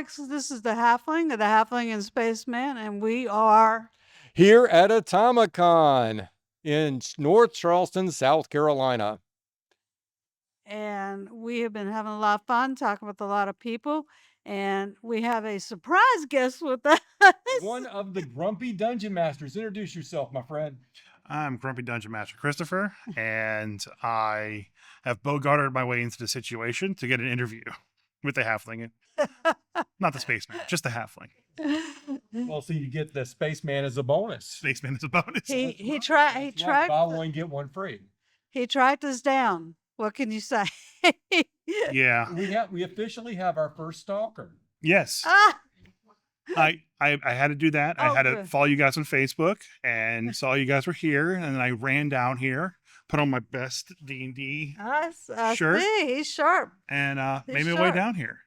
Alex. This is the Halfling of the Halfling and Spaceman, and we are here at AtomaCon in North Charleston, South Carolina. and we have been having a lot of fun talking with a lot of people, and we have a surprise guest with us. One of the grumpy dungeon masters. Introduce yourself, my friend. I'm Grumpy Dungeon Master Christopher, and I have bogarted my way into the situation to get an interview with the halfling. Not the spaceman, just the halfling. Well, so you get the spaceman as a bonus. Spaceman is a bonus. He tried Buy one, get one free. he tracked us down. What can you say? Yeah. We officially have our first stalker. Yes. Ah, I had to do that. I Oh, had to good. follow you guys on Facebook and saw you guys were here, and then I ran down here, put on my best D&D I Sure. see. He's sharp. and He's made my way sharp. down here.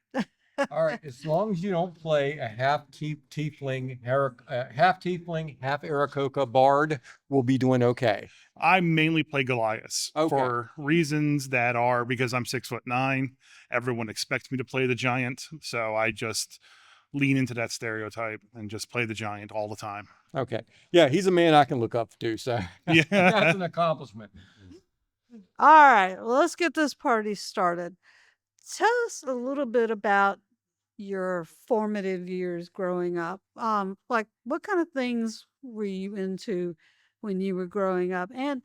All right, as long as you don't play a half tiefling, half Aarakocra bard, we'll be doing okay. I mainly play Goliath Okay. for reasons that are because I'm 6'9". Everyone expects me to play the giant, so I just lean into that stereotype and just play the giant all the time. Okay. Yeah, he's a man I can look up to, so Yeah. that's an accomplishment. All right, well, let's get this party started. Tell us a little bit about your formative years growing up. Like what kind of things were you into when you were growing up, and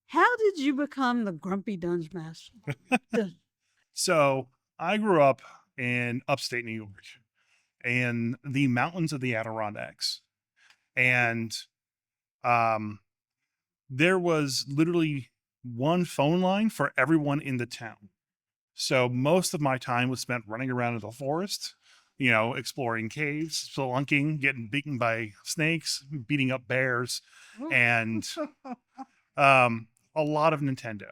how did you become the grumpy dungeon master? So I grew up in upstate New York, in the mountains of the Adirondacks, and there was literally one phone line for everyone in the town. So most of my time was spent running around in the forest, exploring caves, spelunking, getting beaten by snakes, beating up bears, and a lot of Nintendo.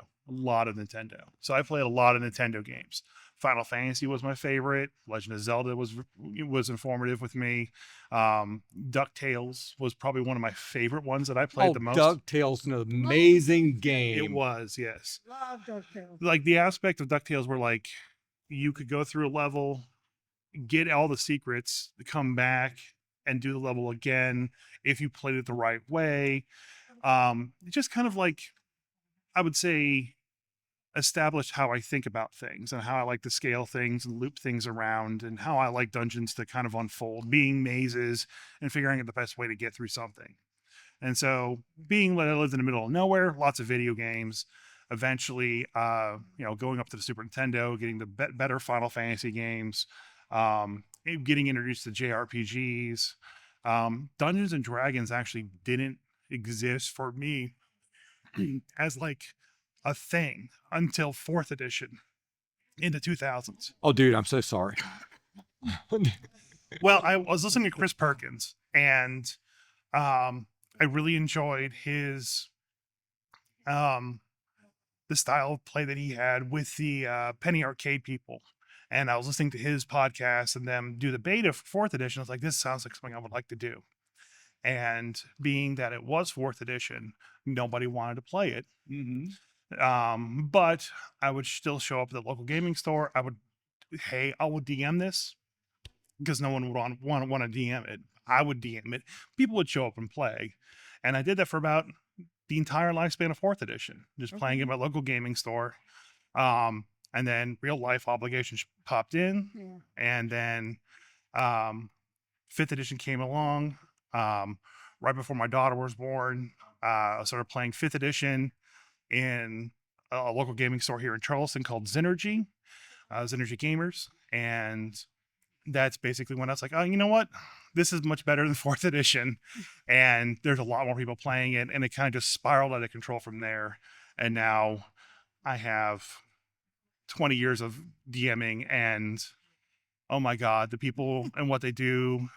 So I played a lot of Nintendo games. Final Fantasy was my favorite. Legend of Zelda was informative with me. DuckTales was probably one of my favorite ones that I played the most. DuckTales, an amazing game. It was, yes. Love DuckTales. Like the aspect of DuckTales where like you could go through a level, get all the secrets, come back and do the level again if you played it the right way. Just kind of like, I would say, established how I think about things and how I like to scale things and loop things around and how I like dungeons to kind of unfold, being mazes and figuring out the best way to get through something. And so being that I lived in the middle of nowhere, lots of video games, eventually, going up to the Super Nintendo, getting the better Final Fantasy games, getting introduced to JRPGs. Dungeons and Dragons actually didn't exist for me as like a thing until 4th edition in the 2000s. Oh, dude, I'm so sorry. Well, I was listening to Chris Perkins, and I really enjoyed his the style of play that he had with the Penny Arcade people. And I was listening to his podcast and them do the beta for 4th edition. I was like, this sounds like something I would like to do. And being that it was 4th edition, nobody wanted to play it. Mm-hmm. But I would still show up at the local gaming store. I will DM this, because no one would want to DM it. I would DM it. People would show up and play. And I did that for about the entire lifespan of 4th edition, just playing at my local gaming store. And then real life obligations popped in. Yeah. And then 5th edition came along right before my daughter was born. I started playing 5th edition in a local gaming store here in Charleston called Zynergy Gamers. And that's basically when I was like, oh, you know what? This is much better than 4th edition. And there's a lot more people playing it. And it kind of just spiraled out of control from there. And now I have 20 years of DMing, and oh my God, the people and what they do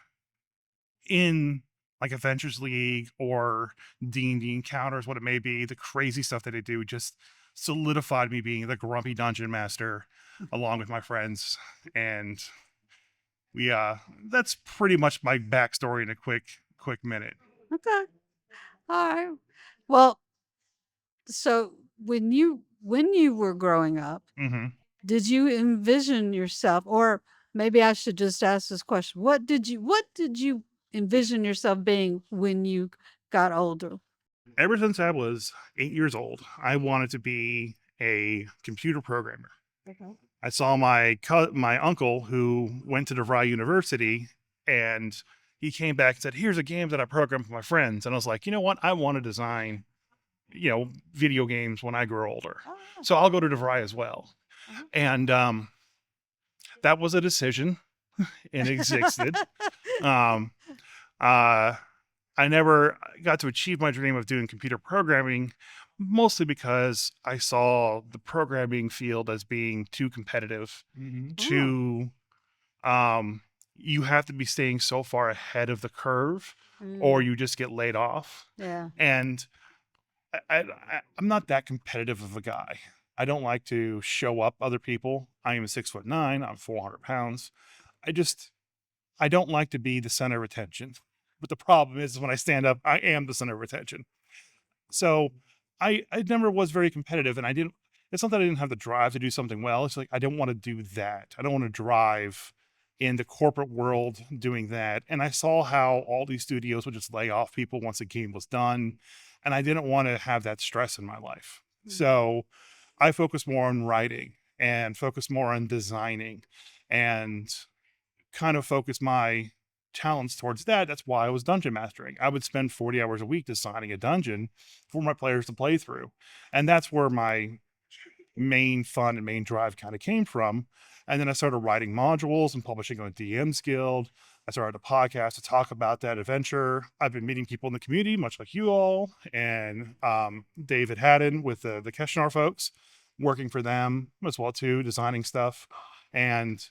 in like Adventures League or D&D Encounters, what it may be, the crazy stuff that they do just solidified me being the grumpy dungeon master along with my friends. And that's pretty much my backstory in a quick minute. Okay. All right. Well, so when you were growing up, Mm-hmm. did you envision yourself, or maybe I should just ask this question. What did you envision yourself being when you got older? Ever since I was 8 years old, I wanted to be a computer programmer. Okay. I saw my uncle who went to DeVry University, and he came back and said, "Here's a game that I programmed for my friends." And I was like, you know what? I want to design, video games when I grow older. Oh, So I'll go to DeVry as well. uh-huh. And that was a decision, and it existed. um, uh, I never got to achieve my dream of doing computer programming, mostly because I saw the programming field as being too competitive. Mhm. Too, you have to be staying so far ahead of the curve, or Mm, you just get laid off. yeah. And I'm not that competitive of a guy. I don't like to show up other people. I am 6'9". I'm 400 pounds. I don't like to be the center of attention. But the problem is when I stand up, I am the center of attention. So I never was very competitive, and it's not that I didn't have the drive to do something well. It's like I don't want to do that. I don't want to drive in the corporate world doing that. And I saw how all these studios would just lay off people once a game was done. And I didn't want to have that stress in my life. Mm. So I focused more on writing and focused more on designing and kind of focused my talents towards that. That's why I was dungeon mastering. I would spend 40 hours a week designing a dungeon for my players to play through. And that's where my main fun and main drive kind of came from. And then I started writing modules and publishing on DM's Guild. I started a podcast to talk about that adventure. I've been meeting people in the community, much like you all, and David Haddon with the Keshnar folks, working for them as well too, designing stuff. And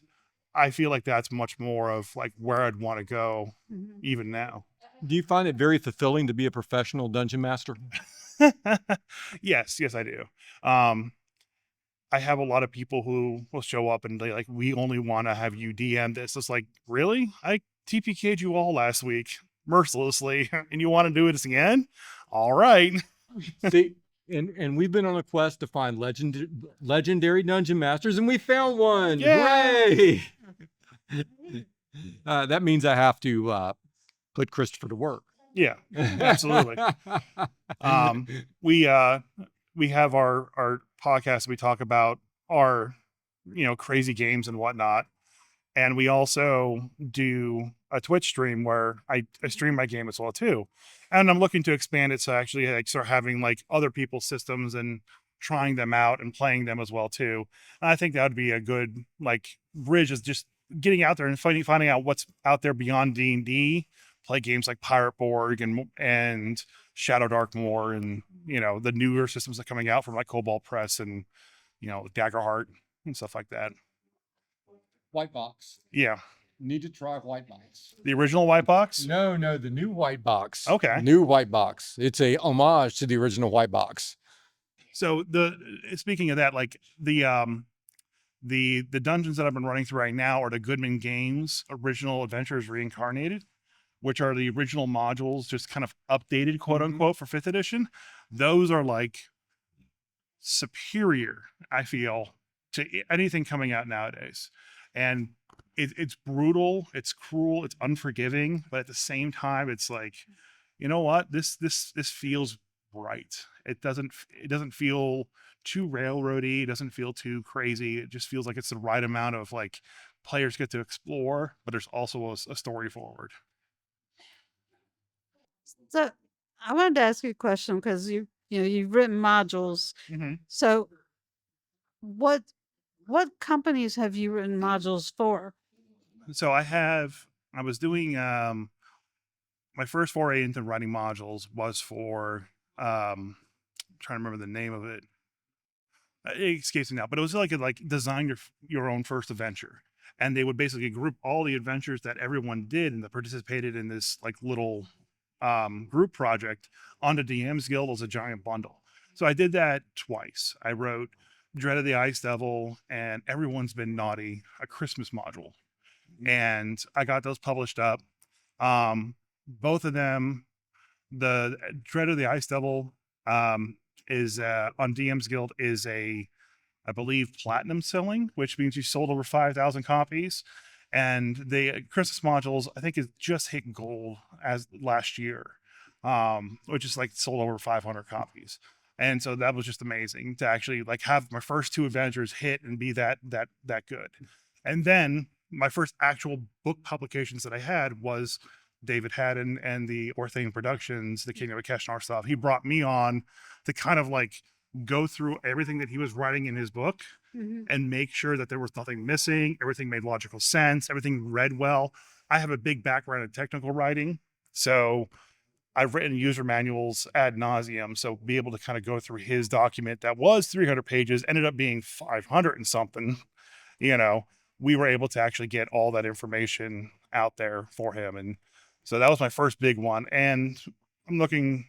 I feel like that's much more of like where I'd want to go Mhm. even now. Do you find it very fulfilling to be a professional dungeon master? Yes, I do. I have a lot of people who will show up and they like, we only want to have you DM this. It's like, really? I TPK'd you all last week mercilessly, and you want to do it again? All right. See, and we've been on a quest to find legendary dungeon masters, and we found one. Yay! Hooray! That means I have to put Christopher to work. Yeah, absolutely. We have our podcast. We talk about our crazy games and whatnot, and we also do a Twitch stream where I stream my game as well too. And I'm looking to expand it to actually like start having like other people's systems and trying them out and playing them as well too. And I think that would be a good like bridge, is just getting out there and finding out what's out there beyond D&D. Play games like Pirate Borg and Shadow Darkmoor, and the newer systems that are coming out from like Cobalt Press and Daggerheart and stuff like that. White box. Yeah. Need to try white box. The original white box? No, the new white box. Okay. New white box. It's a homage to the original white box. So speaking of that, like the dungeons that I've been running through right now are the Goodman Games Original Adventures Reincarnated, which are the original modules, just kind of updated, quote unquote, for 5th edition. Those are like superior, I feel, to anything coming out nowadays. And it's brutal, it's cruel, it's unforgiving, but at the same time, it's like, you know what? This feels right. It doesn't feel too railroady. It doesn't feel too crazy. It just feels like it's the right amount of like players get to explore, but there's also a story forward. So I wanted to ask you a question because you've written modules. Mm-hmm. So what companies have you written modules for? So I was doing my first foray into writing modules was for I'm trying to remember the name of it. It escapes me now, but it was like design your own first adventure, and they would basically group all the adventures that everyone did and that participated in this like little group project onto DM's Guild as a giant bundle. So I did that twice. I wrote Dread of the Ice Devil and Everyone's Been Naughty, a Christmas module, and I got those published up. Both of them, the Dread of the Ice Devil is on DM's Guild is I believe platinum selling, which means you sold over 5,000 copies. And the Christmas modules, I think, is just hit gold as last year, which is like sold over 500 copies. And so that was just amazing to actually like have my first 2 adventures hit and be that good. And then my first actual book publications that I had was David Haddon and the Orthane Productions, the Kingdom of Keshnar stuff. He brought me on to kind of like go through everything that he was writing in his book and make sure that there was nothing missing, everything made logical sense, everything read well. I have a big background in technical writing, so I've written user manuals ad nauseum. So be able to kind of go through his document that was 300 pages, ended up being 500 and something, we were able to actually get all that information out there for him. And so that was my first big one. And I'm looking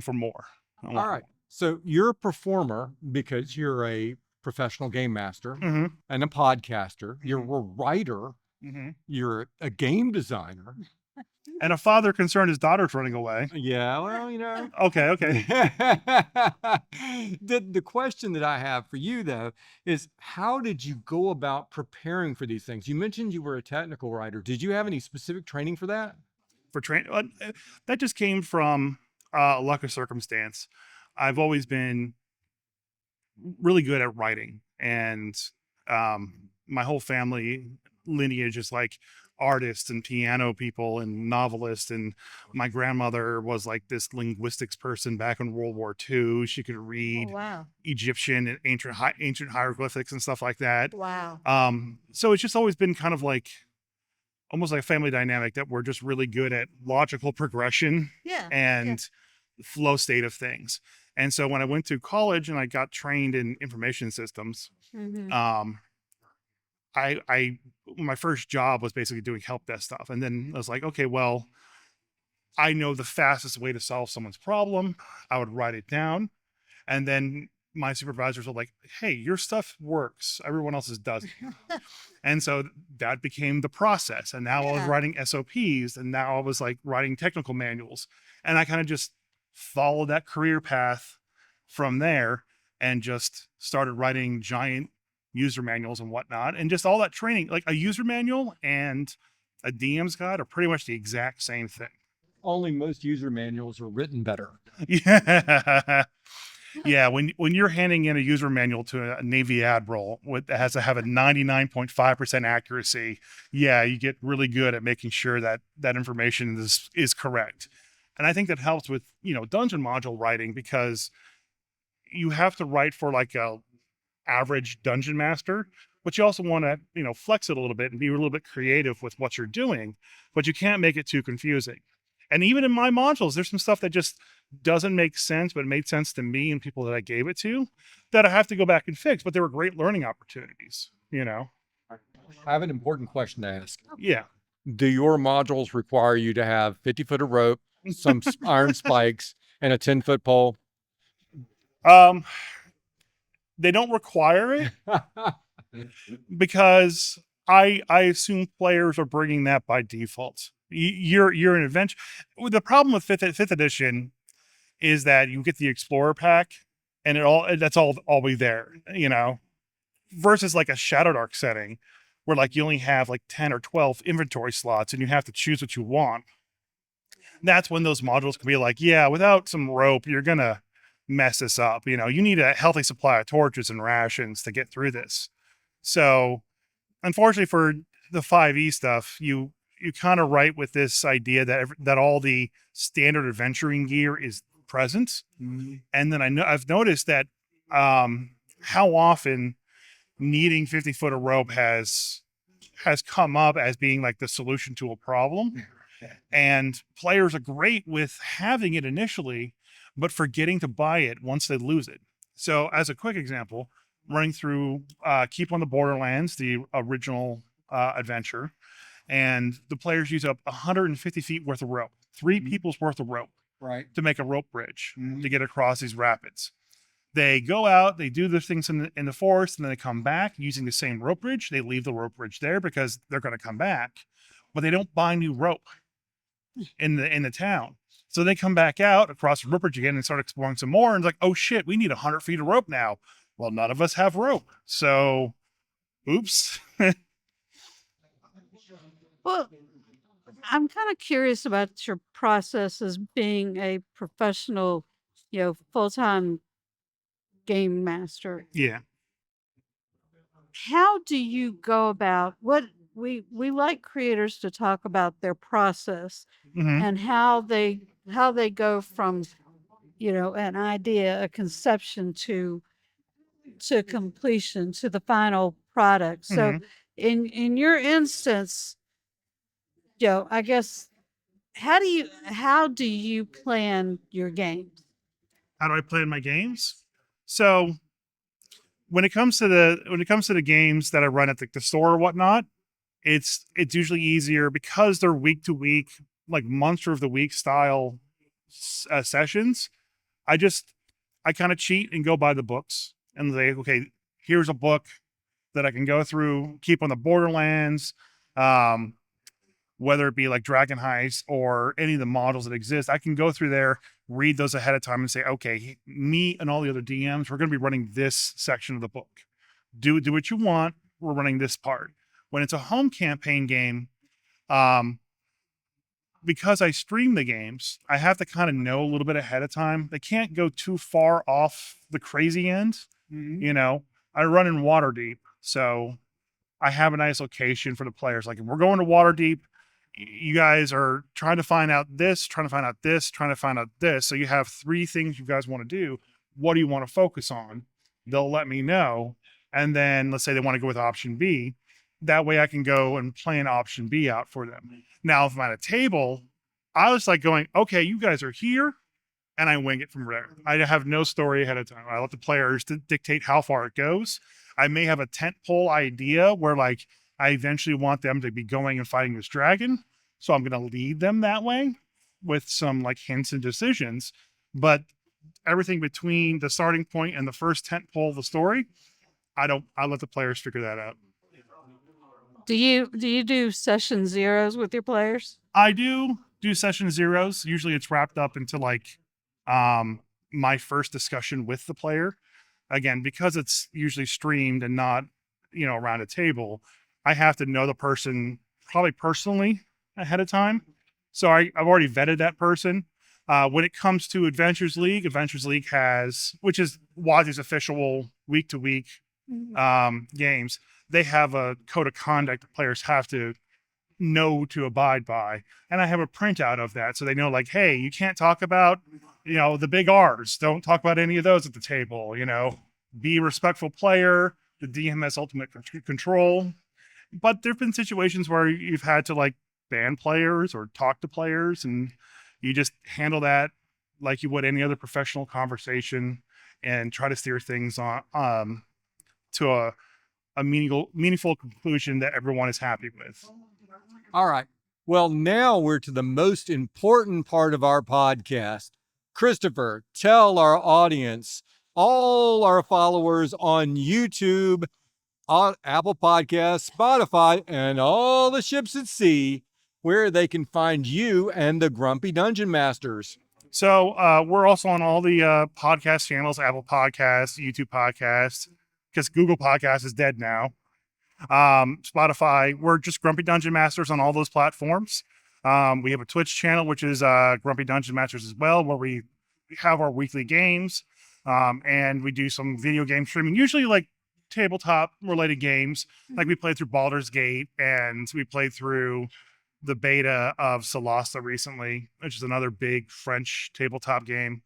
for more. All right. So you're a performer because you're a professional game master and a podcaster. You're a writer. You're a game designer. And a father concerned his daughter's running away. Yeah, well, Okay. The question that I have for you, though, is how did you go about preparing for these things? You mentioned you were a technical writer. Did you have any specific training for that? For training, that just came from luck of circumstance. I've always been really good at writing, and my whole family lineage is like artists and piano people and novelists, and my grandmother was like this linguistics person back in World War II. She could read Egyptian and ancient hieroglyphics and stuff like that. So it's just always been kind of like almost like a family dynamic that we're just really good at logical progression and flow state of things. And so when I went to college and I got trained in information systems, my first job was basically doing help desk stuff. And then I was like, okay, well, I know the fastest way to solve someone's problem. I would write it down. And then my supervisors were like, hey, your stuff works. Everyone else's doesn't. And so that became the process. And now I was writing SOPs, and now I was like writing technical manuals. And I kind of just followed that career path from there and just started writing giant user manuals and whatnot. And just all that training, like a user manual and a DM's guide are pretty much the exact same thing. Only most user manuals are written better. Yeah, when you're handing in a user manual to a Navy admiral that has to have a 99.5% accuracy, you get really good at making sure that that information is correct. And I think that helps with, dungeon module writing, because you have to write for like a average dungeon master, but you also want to, flex it a little bit and be a little bit creative with what you're doing, but you can't make it too confusing. And even in my modules, there's some stuff that just doesn't make sense, but it made sense to me and people that I gave it to that I have to go back and fix, but they were great learning opportunities, I have an important question to ask. Yeah. Do your modules require you to have 50 foot of rope, some iron spikes, and a 10-foot pole? They don't require it because I assume players are bringing that by default. You're an adventure. The problem with fifth edition is that you get the Explorer pack and that's all be there, versus like a Shadowdark setting where like you only have like 10 or 12 inventory slots and you have to choose what you want. That's when those modules can be like, without some rope, you're going to mess this up. You need a healthy supply of torches and rations to get through this. So unfortunately for the 5e stuff, you kind of write with this idea that all the standard adventuring gear is present. And then I've noticed that how often needing 50 foot of rope has come up as being like the solution to a problem. And players are great with having it initially, but forgetting to buy it once they lose it. So as a quick example, running through Keep on the Borderlands, the original adventure, and the players use up 150 feet worth of rope, 3 people's worth of rope, to make a rope bridge to get across these rapids. They go out, they do their things in the forest, and then they come back using the same rope bridge. They leave the rope bridge there because they're going to come back, but they don't buy new rope in the town. So they come back out across the rope bridge again and start exploring some more. And it's like, oh shit, we need 100 feet of rope now. Well, none of us have rope. So, oops. Well, I'm kind of curious about your process as being a professional, full-time game master. Yeah. How do you go about what we like creators to talk about their process Hmm. and how they go from, an idea, a conception to completion to the final product. So Hmm. in your instance, I guess how do you plan your games? How do I plan my games? So when it comes to the games that I run at the store or whatnot, it's usually easier because they're week to week, like monster of the week style sessions. I just I kind of cheat and go buy the books and say, okay, here's a book that I can go through, keep on the Borderlands, um, whether it be like Dragon Heist or any of the models that exist. I can go through there, read those ahead of time, and say, okay, me and all the other DMs, we're going to be running this section of the book. Do what you want. We're running this part. When it's a home campaign game, um, because I stream the games, I have to kind of know a little bit ahead of time. They can't go too far off the crazy end. You know, I run in Waterdeep, so I have a nice location for the players. Like if we're going to Waterdeep, you guys are trying to find out this, trying to find out this, trying to find out this. So you have three things you guys want to do. What do you want to focus on? They'll let me know. And then let's say they want to go with option B. That way I can go and plan option B out for them. Now, if I'm at a table, I was like going, okay, you guys are here, and I wing it from there. I have no story ahead of time. I let the players dictate how far it goes. I may have a tent pole idea where like I eventually want them to be going and fighting this dragon. So I'm going to lead them that way with some like hints and decisions. But everything between the starting point and the first tent pole of the story, I let the players figure that out. Do you do session zeros with your players? I do session zeros. Usually it's wrapped up into like um my first discussion with the player. Again, because it's usually streamed and not, around a table, I have to know the person probably personally ahead of time. So I've already vetted that person. When it comes to Adventures League has, which is Wazi's official week to week games, they have a code of conduct that players have to know to abide by. And I have a printout of that. So they know like, hey, you can't talk about, the big R's. Don't talk about any of those at the table, be a respectful player. The DM has ultimate control. But there've been situations where you've had to like ban players or talk to players, and you just handle that like you would any other professional conversation and try to steer things on to a meaningful conclusion that everyone is happy with. All right. Well, now we're to the most important part of our podcast. Christopher, tell our audience, all our followers on YouTube, on Apple Podcasts, Spotify, and all the ships at sea, where they can find you and the Grumpy Dungeon Masters. So we're also on all the podcast channels, Apple Podcasts, YouTube Podcasts, because Google Podcasts is dead now. Spotify, we're just Grumpy Dungeon Masters on all those platforms. We have a Twitch channel, which is Grumpy Dungeon Masters as well, where we have our weekly games. And we do some video game streaming, usually like tabletop related games. Like we played through Baldur's Gate and we played through the beta of Solasta recently, which is another big French tabletop game.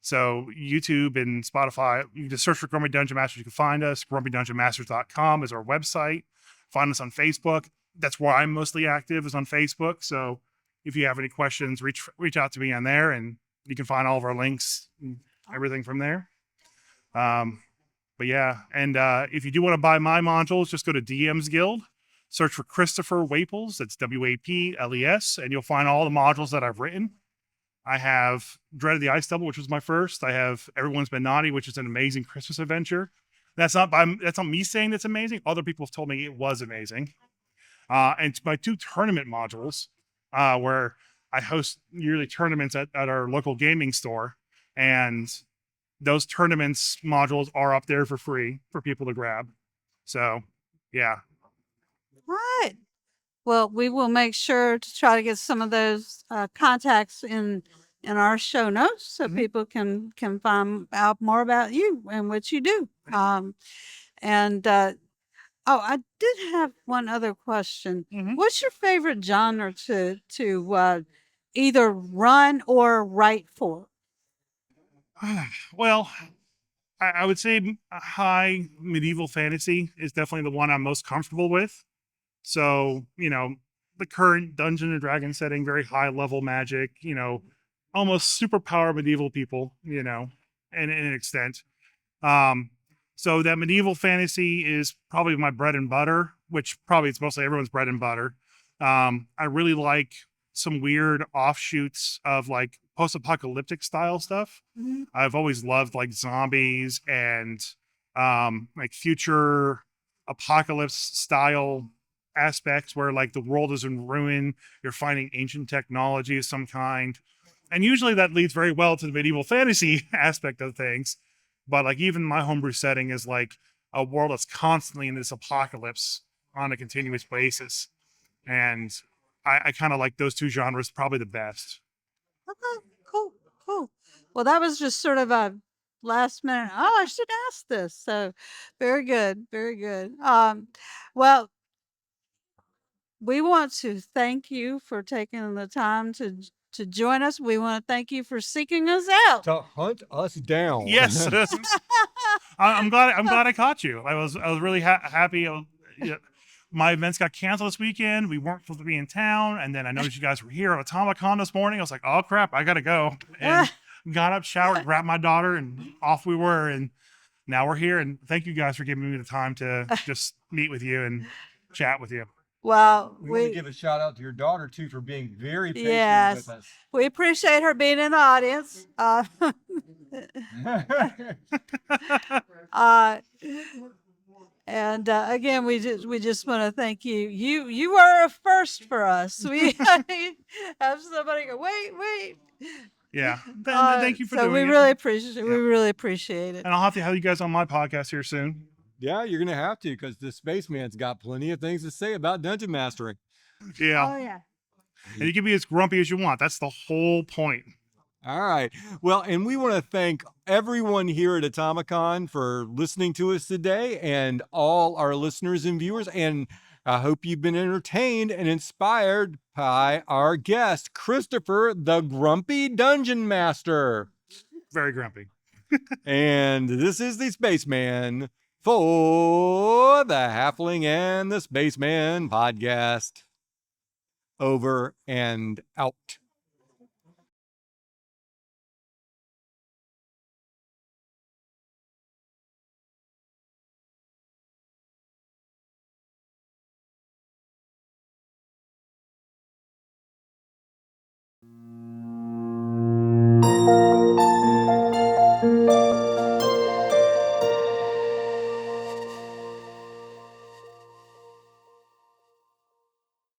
So YouTube and Spotify, you can just search for Grumpy Dungeon Masters. You can find us. GrumpyDungeonMasters.com is our website. Find us on Facebook. That's where I'm mostly active, is on Facebook. So if you have any questions, reach out to me on there, and you can find all of our links and everything from there. But yeah, and if you do want to buy my modules, just go to DM's Guild, search for Christopher Waples. That's Waples, and you'll find all the modules that I've written. I have Dread of the Ice Double, which was my first. I have Everyone's Been Naughty, which is an amazing Christmas adventure. That's not me saying it's amazing. Other people have told me it was amazing. And my two tournament modules, where I host yearly tournaments at our local gaming store, and those tournaments modules are up there for free for people to grab. So, yeah. Right. Well, we will make sure to try to get some of those contacts in our show notes so Mhm. people can find out more about you and what you do. And oh, I did have one other question. Mhm. What's your favorite genre to either run or write for? Well, I would say high medieval fantasy is definitely the one I'm most comfortable with. So, the current Dungeon and Dragon setting, very high level magic, almost superpower medieval people, in an extent. Um, so that medieval fantasy is probably my bread and butter, which probably it's mostly everyone's bread and butter. I really like some weird offshoots of like post-apocalyptic style stuff. Mhm. I've always loved like zombies and like future apocalypse style aspects where like the world is in ruin, you're finding ancient technology of some kind. And usually that leads very well to the medieval fantasy aspect of things. But like even my homebrew setting is like a world that's constantly in this apocalypse on a continuous basis. And I kind of like those two genres probably the best. Okay, cool, cool. Well, that was just sort of a last minute. Oh, I should ask this. So, very good, very good. Well, we want to thank you for taking the time to join us. We want to thank you for seeking us out. To hunt us down. Yes. I'm glad I caught you. I was really happy. Yeah, my events got canceled this weekend. We weren't supposed to be in town, and then I noticed you guys were here at AtomaCon this morning. I was like, oh crap, I gotta go. And got up, showered, grabbed my daughter, and off we were. And now we're here. And thank you guys for giving me the time to just meet with you and chat with you. Well, We want to give a shout out to your daughter too for being very patient yes, with us. we appreciate her being in the audience. Uh, and again, we just want to thank you. You are a first for us. We have somebody go, wait. Yeah. Thank you for So we doing it. really appreciate it. We Yeah. really appreciate it. And I'll have to have you guys on my podcast here soon. Yeah, you're gonna have to because the spaceman's got plenty of things to say about dungeon mastering. Yeah. Oh yeah. And you can be as grumpy as you want. That's the whole point. All right. Well, and we want to thank everyone here at AtomaCon for listening to us today and all our listeners and viewers. And I hope you've been entertained and inspired by our guest, Christopher, the Grumpy Dungeon Master. Very grumpy. And this is the Spaceman for the Halfling and the Spaceman podcast. Over and out.